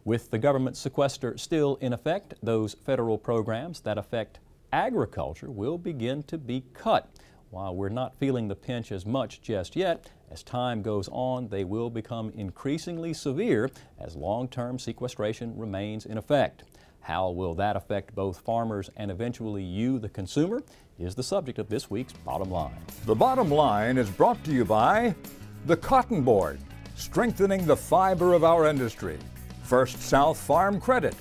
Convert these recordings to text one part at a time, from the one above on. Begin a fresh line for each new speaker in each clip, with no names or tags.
With the government sequester still in effect, those federal programs that affect agriculture will begin to be cut. While we're not feeling the pinch as much just yet, as time goes on, they will become increasingly severe as long-term sequestration remains in effect. How will that affect both farmers and eventually you, the consumer, is the subject of this week's Bottom Line.
The Bottom Line is brought to you by the Cotton Board, strengthening the fiber of our industry. First South Farm Credit,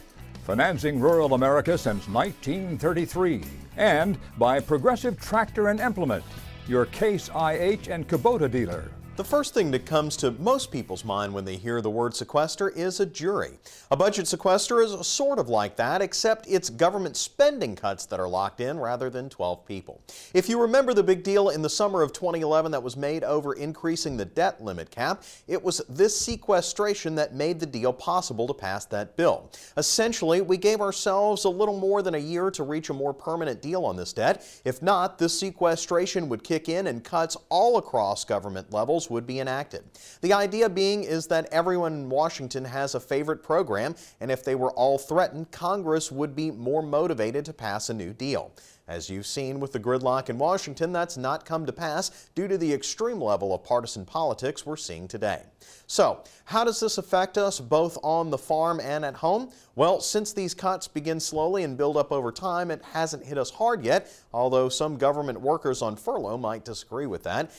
financing rural America since 1933. And by Progressive Tractor and Implement, your Case IH and Kubota dealer.
The first thing that comes to most people's mind when they hear the word sequester is a jury. A budget sequester is sort of like that, except it's government spending cuts that are locked in rather than 12 people. If you remember the big deal in the summer of 2011 that was made over increasing the debt limit cap, it was this sequestration that made the deal possible to pass that bill. Essentially, we gave ourselves a little more than a year to reach a more permanent deal on this debt. If not, this sequestration would kick in and cuts all across government levels would be enacted. The idea being is that everyone in Washington has a favorite program, and if they were all threatened, Congress would be more motivated to pass a new deal. As you've seen with the gridlock in Washington, that's not come to pass due to the extreme level of partisan politics we're seeing today. So, how does this affect us both on the farm and at home? Well, since these cuts begin slowly and build up over time, it hasn't hit us hard yet, although some government workers on furlough might disagree with that.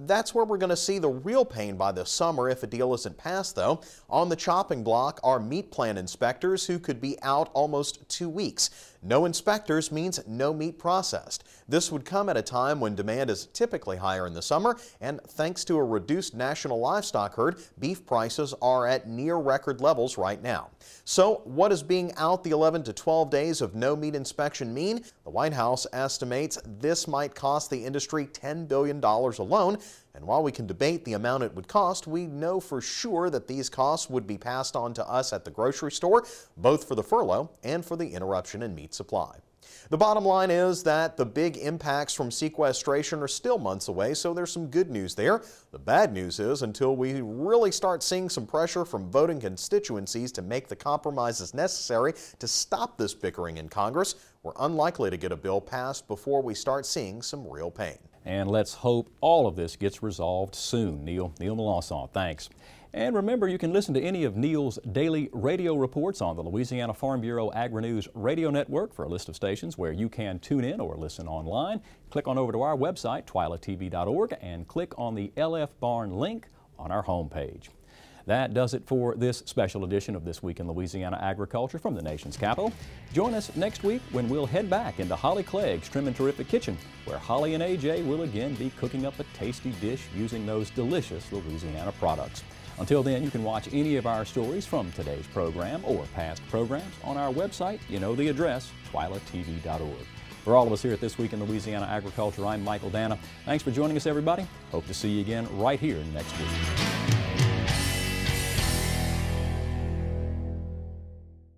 That's where we're going to see the real pain by this summer if a deal isn't passed, though. On the chopping block are meat plant inspectors who could be out almost 2 weeks. No inspectors means no meat processed. This would come at a time when demand is typically higher in the summer, and thanks to a reduced national livestock herd, beef prices are at near record levels right now. So what does being out the 11 to 12 days of no meat inspection mean? The White House estimates this might cost the industry $10 billion alone. And while we can debate the amount it would cost, we know for sure that these costs would be passed on to us at the grocery store, both for the furlough and for the interruption in meat supply. The bottom line is that the big impacts from sequestration are still months away, so there's some good news there. The bad news is until we really start seeing some pressure from voting constituencies to make the compromises necessary to stop this bickering in Congress, we're unlikely to get a bill passed before we start seeing some real pain.
And let's hope all of this gets resolved soon. Neil Melancon, thanks. And remember, you can listen to any of Neil's daily radio reports on the Louisiana Farm Bureau Agri-News Radio Network for a list of stations where you can tune in or listen online. Click on over to our website, twilatv.org, and click on the LF Barn link on our homepage. That does it for this special edition of This Week in Louisiana Agriculture from the nation's capital. Join us next week when we'll head back into Holly Clegg's Trim and Terrific Kitchen, where Holly and AJ will again be cooking up a tasty dish using those delicious Louisiana products. Until then, you can watch any of our stories from today's program or past programs on our website. You know the address, twilatv.org. For all of us here at This Week in Louisiana Agriculture, I'm Michael Dana. Thanks for joining us, everybody. Hope to see you again right here next week.